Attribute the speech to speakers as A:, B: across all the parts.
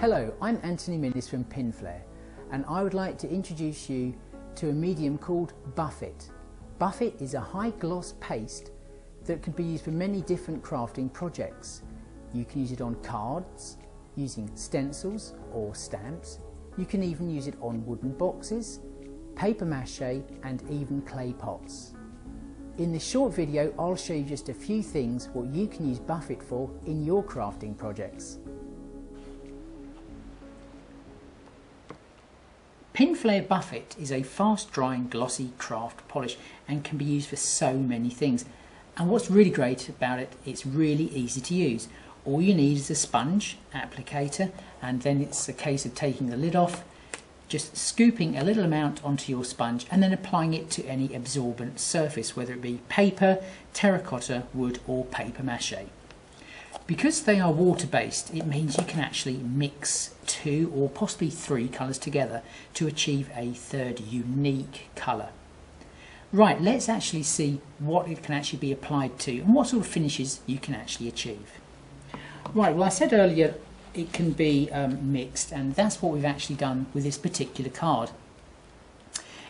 A: Hello, I'm Antony from Pinflair, and I would like to introduce you to a medium called Buffet. Buffet is a high gloss paste that can be used for many different crafting projects. You can use it on cards, using stencils or stamps. You can even use it on wooden boxes, paper mache and even clay pots. In this short video I'll show you just a few things what you can use Buffet for in your crafting projects. Pinflair Buffet is a fast drying glossy craft polish and can be used for so many things. And what's really great about it, it's really easy to use. All you need is a sponge applicator, and then it's a case of taking the lid off, just scooping a little amount onto your sponge and then applying it to any absorbent surface, whether it be paper, terracotta, wood or paper mache. Because they are water based, it means you can actually mix 2 or possibly 3 colours together to achieve a third unique colour. Right, let's actually see what it can actually be applied to and what sort of finishes you can actually achieve. Right, well I said earlier it can be mixed, and that's what we've actually done with this particular card.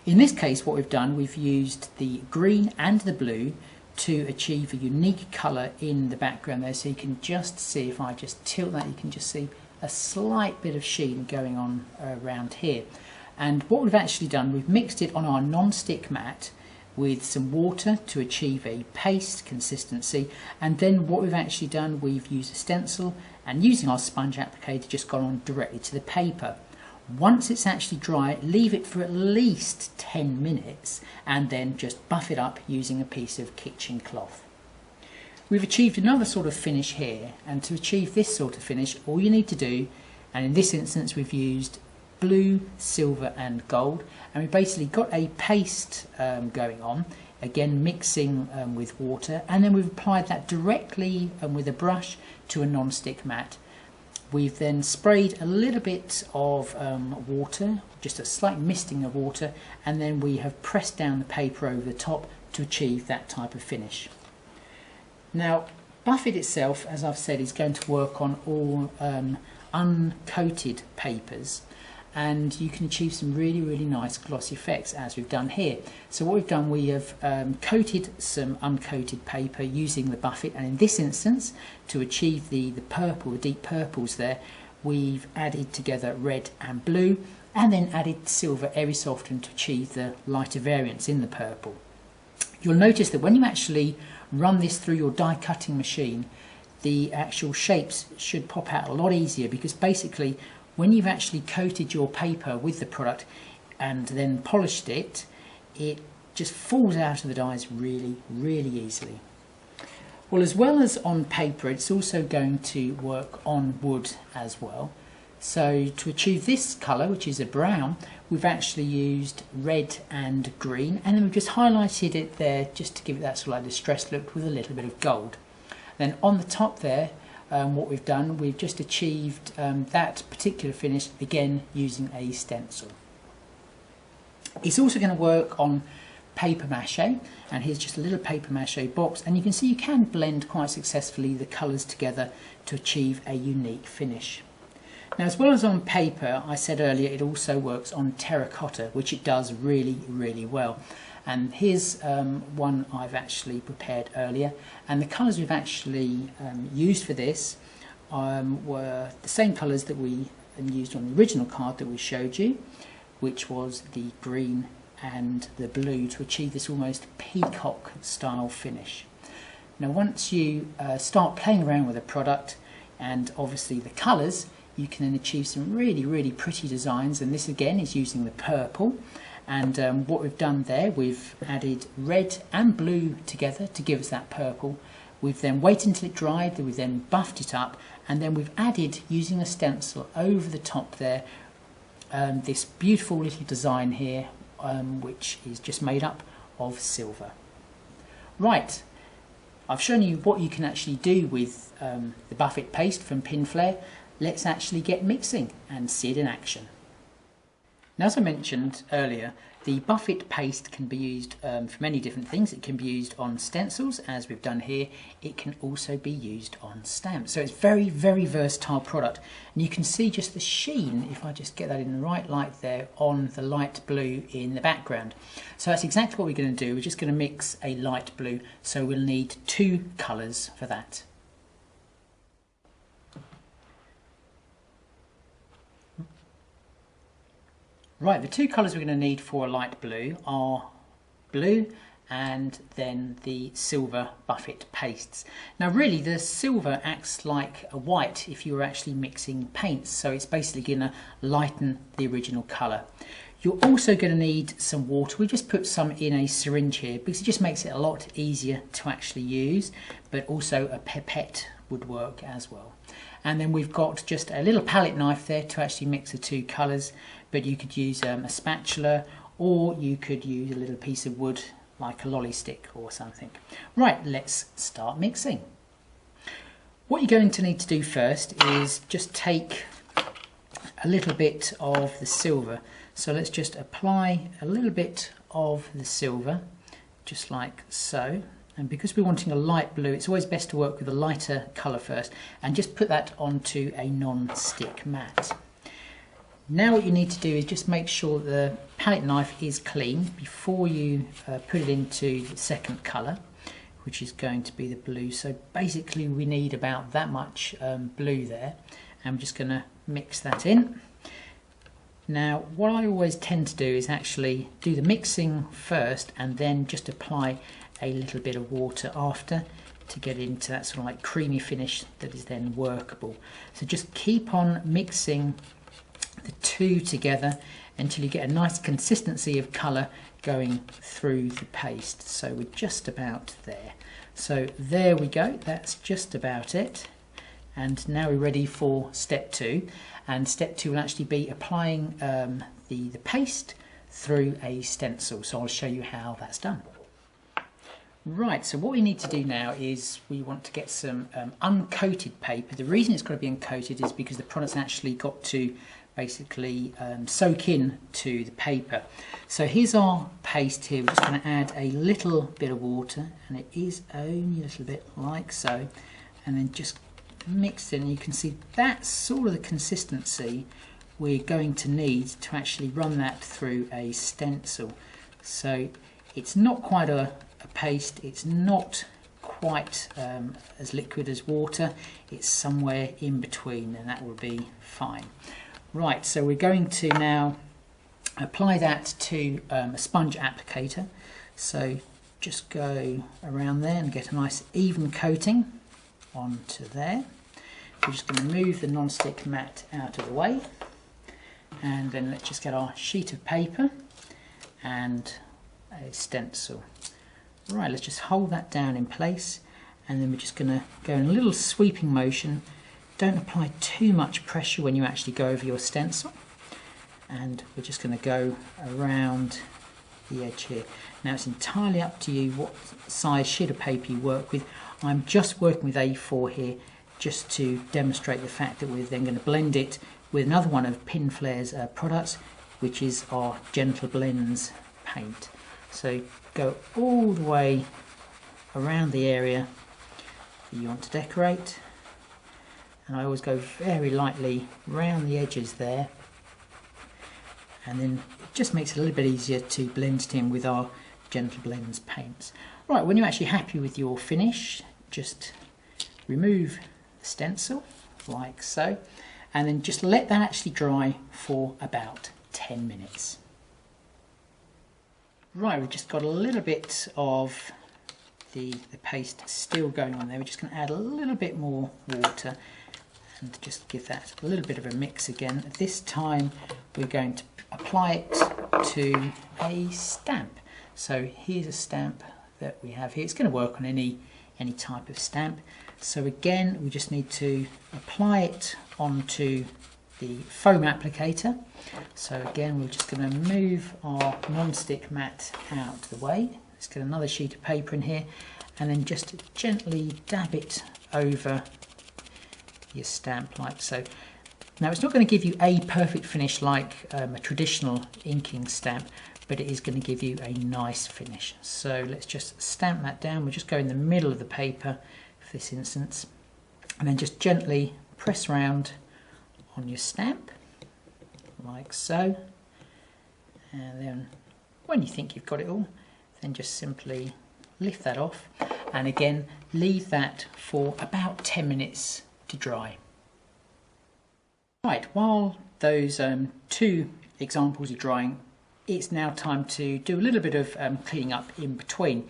A: In this case what we've done, we've used the green and the blue to achieve a unique colour in the background there, so you can just see, if I just tilt that, you can just see a slight bit of sheen going on around here. And what we've actually done, we've mixed it on our non-stick mat with some water to achieve a paste consistency, and then what we've actually done, we've used a stencil and using our sponge applicator just gone on directly to the paper. Once it's actually dry, leave it for at least 10 minutes and then just buff it up using a piece of kitchen cloth. We've achieved another sort of finish here, and to achieve this sort of finish all you need to do, and in this instance we've used blue, silver and gold, and we've basically got a paste going on, again mixing with water, and then we've applied that directly with a brush to a non-stick mat. We've then sprayed a little bit of water, just a slight misting of water, and then we have pressed down the paper over the top to achieve that type of finish. Now, Buffet itself, as I've said, is going to work on all uncoated papers, and you can achieve some really nice glossy effects as we've done here. So what we've done, we have coated some uncoated paper using the Buffet, and in this instance to achieve the purple, the deep purples there, we've added together red and blue and then added silver every so often to achieve the lighter variants in the purple. You'll notice that when you actually run this through your die cutting machine, the actual shapes should pop out a lot easier, because basically when you've actually coated your paper with the product and then polished it, it just falls out of the dies really easily. Well, as well as on paper, it's also going to work on wood as well. So to achieve this colour, which is a brown, we've actually used red and green, and then we've just highlighted it there just to give it that sort of like distressed look with a little bit of gold. Then on the top there, what we've done, we've just achieved that particular finish again using a stencil. It's also going to work on paper mache, and here's just a little paper mache box, and you can see you can blend quite successfully the colours together to achieve a unique finish. Now, as well as on paper, I said earlier it also works on terracotta, which it does really well. And here's one I've actually prepared earlier, and the colours we've actually used for this were the same colours that we used on the original card that we showed you, which was the green and the blue, to achieve this almost peacock style finish. Now once you start playing around with the product and obviously the colours, you can then achieve some really pretty designs, and this again is using the purple. And what we've done there, we've added red and blue together to give us that purple. We've then waited until it dried, then we've then buffed it up, and then we've added, using a stencil over the top there, this beautiful little design here, which is just made up of silver. Right, I've shown you what you can actually do with the Buffet paste from Pinflair. Let's actually get mixing and see it in action. Now, as I mentioned earlier, the buffet paste can be used for many different things. It can be used on stencils, as we've done here. It can also be used on stamps. So it's very, very versatile product. And you can see just the sheen, if I just get that in the right light there, on the light blue in the background. So that's exactly what we're going to do. We're just going to mix a light blue. So we'll need 2 colours for that. Right, the 2 colours we're going to need for a light blue are blue and then the silver buffet pastes. Now really the silver acts like a white if you were actually mixing paints, so it's basically going to lighten the original colour. You're also going to need some water. We just put some in a syringe here because it just makes it a lot easier to actually use, but also a pipette would work as well. And then we've got just a little palette knife there to actually mix the 2 colours, but you could use a spatula, or you could use a little piece of wood like a lolly stick or something. Right, let's start mixing. What you're going to need to do first is just take a little bit of the silver. So let's just apply a little bit of the silver, just like so. And because we're wanting a light blue, it's always best to work with a lighter colour first, and just put that onto a non-stick mat. Now what you need to do is just make sure the palette knife is clean before you put it into the second colour, which is going to be the blue. So basically we need about that much blue there, and I'm just going to mix that in. Now what I always tend to do is actually do the mixing first and then just apply a little bit of water after to get into that sort of like creamy finish that is then workable. So just keep on mixing the 2 together until you get a nice consistency of colour going through the paste. So we're just about there. So there we go, that's just about it. And now we're ready for step 2. And step 2 will actually be applying the paste through a stencil. So I'll show you how that's done. Right, so what we need to do now is we want to get some uncoated paper. The reason it's got to be uncoated is because the product's actually got to basically soak in to the paper. So here's our paste here. We're just going to add a little bit of water, and it is only a little bit like so, and then just mix it, and you can see that's sort of the consistency we're going to need to actually run that through a stencil. So it's not quite a paste, it's not quite as liquid as water, it's somewhere in between, and that will be fine. Right, so we're going to now apply that to a sponge applicator. So just go around there and get a nice even coating onto there. We're just going to move the non-stick mat out of the way, and then let's just get our sheet of paper and a stencil. Right, let's just hold that down in place, and then we're just going to go in a little sweeping motion. Don't apply too much pressure when you actually go over your stencil, and we're just going to go around the edge here. Now it's entirely up to you what size sheet of paper you work with. I'm just working with A4 here just to demonstrate the fact that we're then going to blend it with another one of Pinflair's products, which is our Gentle Blends paint. So go all the way around the area that you want to decorate, and I always go very lightly round the edges there, and then it just makes it a little bit easier to blend it in with our Gentle Blends paints. Right, when you're actually happy with your finish, just remove the stencil like so, and then just let that actually dry for about 10 minutes. Right, we've just got a little bit of the paste still going on there. We're just going to add a little bit more water and just give that a little bit of a mix again. This time we're going to apply it to a stamp. So here's a stamp that we have here. It's going to work on any type of stamp. So again, we just need to apply it onto the foam applicator. So again, we're just going to move our non-stick mat out of the way. Let's get another sheet of paper in here, and then just gently dab it over your stamp like so. Now it's not going to give you a perfect finish like a traditional inking stamp, but it is going to give you a nice finish. So let's just stamp that down. We'll just go in the middle of the paper for this instance, and then just gently press around on your stamp like so, and then when you think you've got it all, then just simply lift that off, and again leave that for about 10 minutes to dry. Right, while those two examples are drying, it's now time to do a little bit of cleaning up in between.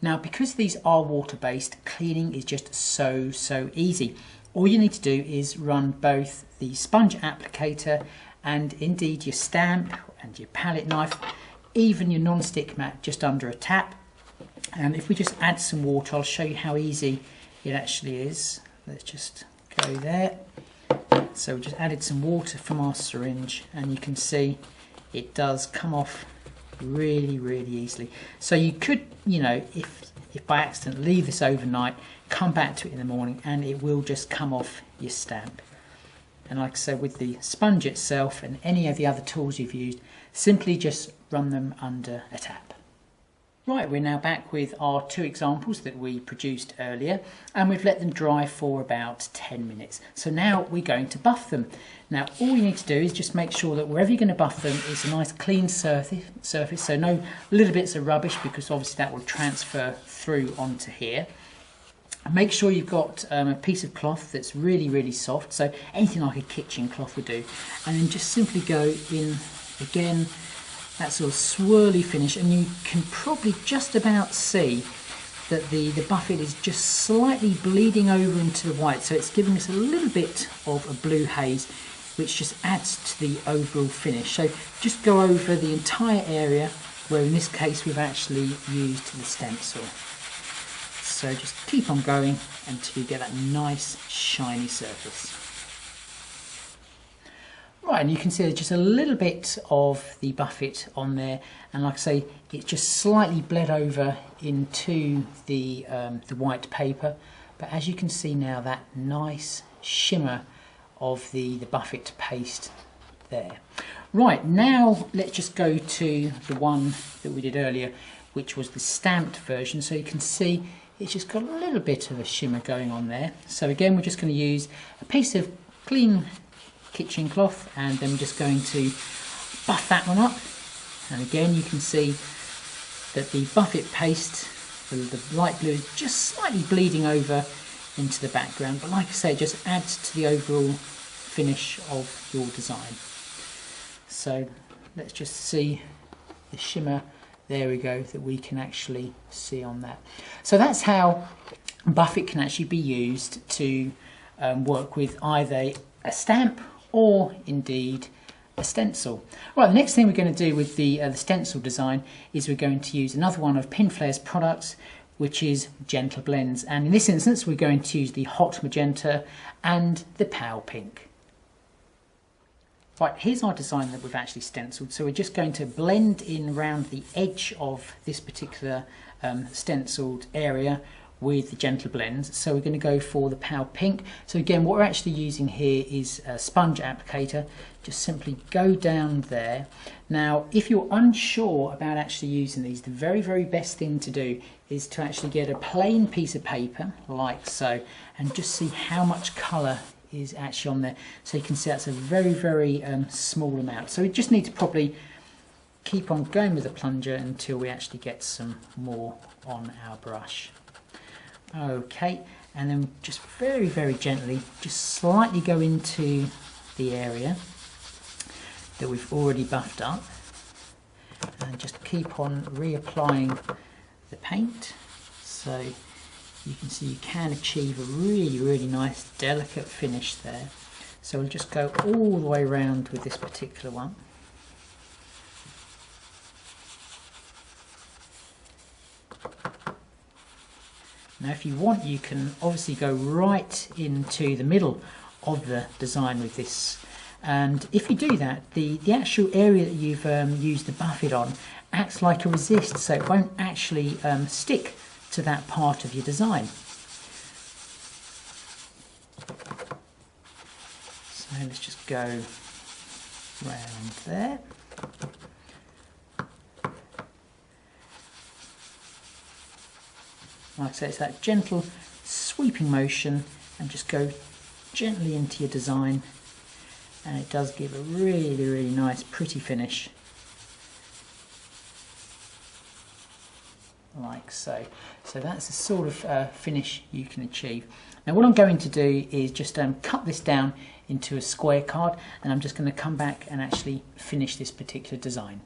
A: Now, because these are water-based, cleaning is just so easy. All you need to do is run both the sponge applicator and indeed your stamp and your palette knife, even your non-stick mat, just under a tap. And if we just add some water, I'll show you how easy it actually is. Let's just go there. So we just added some water from our syringe, and you can see it does come off really easily. So you could, you know, if by accident leave this overnight, come back to it in the morning and it will just come off your stamp. And like I said, with the sponge itself and any of the other tools you've used, simply just run them under a tap. Right, we're now back with our two examples that we produced earlier, and we've let them dry for about 10 minutes. So now we're going to buff them. Now all you need to do is just make sure that wherever you're going to buff them is a nice clean surface, so no little bits of rubbish, because obviously that will transfer through onto here. Make sure you've got a piece of cloth that's really soft, so anything like a kitchen cloth would do, and then just simply go in again, that sort of swirly finish, and you can probably just about see that the buffet is just slightly bleeding over into the white, so it's giving us a little bit of a blue haze, which just adds to the overall finish. So just go over the entire area, where in this case we've actually used the stencil. So just keep on going until you get that nice shiny surface. Right, and you can see there's just a little bit of the buffet on there, and like I say, it's just slightly bled over into the white paper, but as you can see now, that nice shimmer of the buffet paste there. Right, now let's just go to the one that we did earlier, which was the stamped version. So you can see it's just got a little bit of a shimmer going on there. So again, we're just going to use a piece of clean kitchen cloth, and then we're just going to buff that one up. And again, you can see that the buffet paste, the light blue, is just slightly bleeding over into the background, but like I say, it just adds to the overall finish of your design. So let's just see the shimmer, there we go, that we can actually see on that. So that's how buffet can actually be used to work with either a stamp or indeed a stencil. Right, the next thing we're going to do with the stencil design is we're going to use another one of Pinflare's products, which is Gentle Blends, and in this instance we're going to use the Hot Magenta and the Pale Pink. Right, here's our design that we've actually stenciled, so we're just going to blend in around the edge of this particular stenciled area with the Gentle Blends. So we're going to go for the Pale Pink. So again, what we're actually using here is a sponge applicator. Just simply go down there. Now, if you're unsure about actually using these, the very best thing to do is to actually get a plain piece of paper like so, and just see how much colour is actually on there. So you can see that's a very small amount. So we just need to probably keep on going with the plunger until we actually get some more on our brush. Okay, and then just very gently, just slightly go into the area that we've already buffed up, and just keep on reapplying the paint. So you can see you can achieve a really nice delicate finish there. So we'll just go all the way around with this particular one. Now if you want, you can obviously go right into the middle of the design with this, and if you do that, the actual area that you've used the buffet on acts like a resist, so it won't actually stick to that part of your design. So And let's just go round there. Like I say, it's that gentle sweeping motion, and just go gently into your design, and it does give a really nice pretty finish, like so. So that's the sort of finish you can achieve. Now what I'm going to do is just cut this down into a square card, and I'm just going to come back and actually finish this particular design.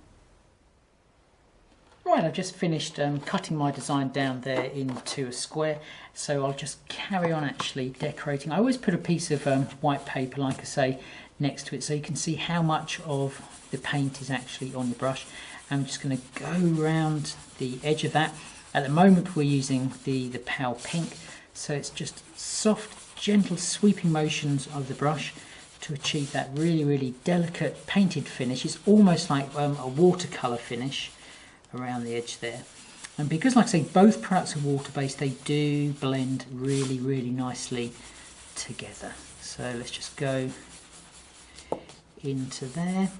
A: Right, I've just finished cutting my design down there into a square, so I'll just carry on actually decorating. I always put a piece of white paper, like I say, next to it so you can see how much of the paint is actually on the brush. I'm just going to go around the edge of that. At the moment we're using the pale pink, so it's just soft, gentle sweeping motions of the brush to achieve that really delicate painted finish. It's almost like a watercolour finish around the edge there. And because, like I say, both products are water-based, they do blend really nicely together. So let's just go into there.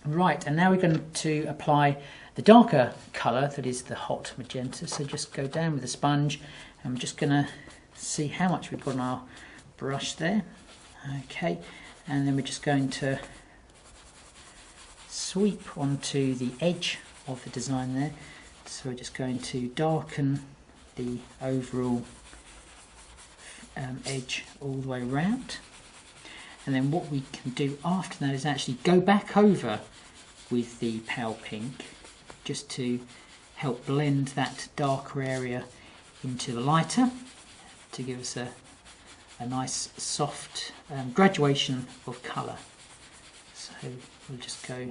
A: Right, and now we're going to apply the darker colour, that is the hot magenta. So just go down with the sponge, and we're just going to see how much we've got on our brush there. Okay, and then we're just going to sweep onto the edge of the design there. So we're just going to darken the overall edge all the way around, and then what we can do after that is actually go back over with the pale pink just to help blend that darker area into the lighter, to give us a nice soft graduation of colour. So we'll just go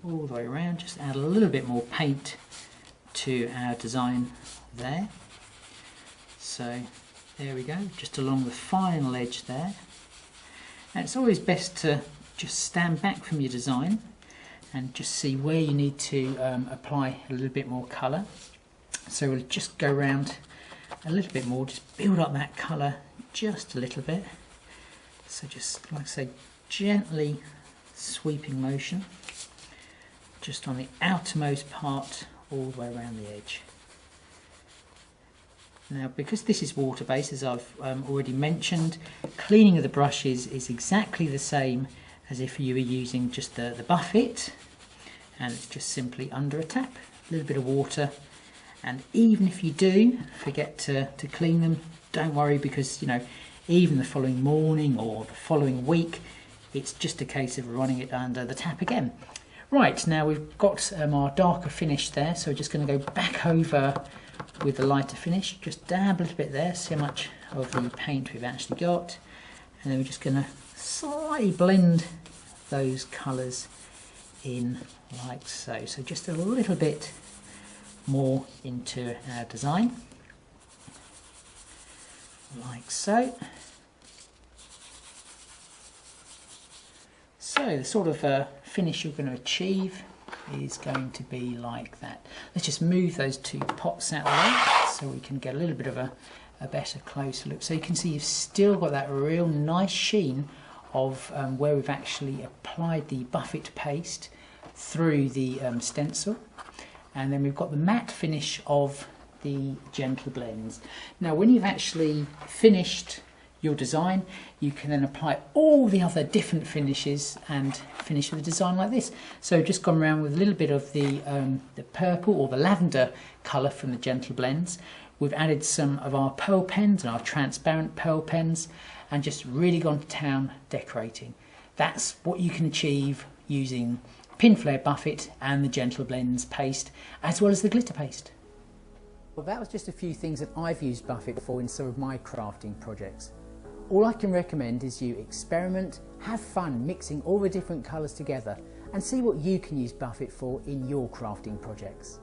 A: all the way around, just add a little bit more paint to our design there. So there we go, just along the final edge there. And it's always best to just stand back from your design and just see where you need to apply a little bit more colour. So we'll just go around a little bit more, just build up that colour just a little bit. So just, like I say, gently sweeping motion just on the outermost part all the way around the edge. Now, because this is water based, as I've already mentioned, cleaning of the brush is exactly the same as if you were using just the buffet, and it's just simply under a tap, a little bit of water. And even if you do forget to clean them, don't worry, because you know, even the following morning or the following week, it's just a case of running it under the tap again. Right, now we've got our darker finish there, so we're just going to go back over with the lighter finish, just dab a little bit there, see how much of the paint we've actually got, and then we're just going to slightly blend those colours in like so. So just a little bit more into our design, like so. So the sort of finish you're going to achieve is going to be like that. Let's just move those two pots out of the way so we can get a little bit of a better closer look. So you can see you've still got that real nice sheen of where we've actually applied the buffet paste through the stencil, and then we've got the matte finish of the gentle blends. Now when you've actually finished your design, you can then apply all the other different finishes and finish with a design like this. So just gone around with a little bit of the purple or the lavender colour from the gentle blends. We've added some of our pearl pens and our transparent pearl pens, and just really gone to town decorating. That's what you can achieve using pin flare buffet and the gentle blends paste, as well as the glitter paste. Well, that was just a few things that I've used buffet for in some of my crafting projects. All I can recommend is you experiment, have fun mixing all the different colours together, and see what you can use buffet for in your crafting projects.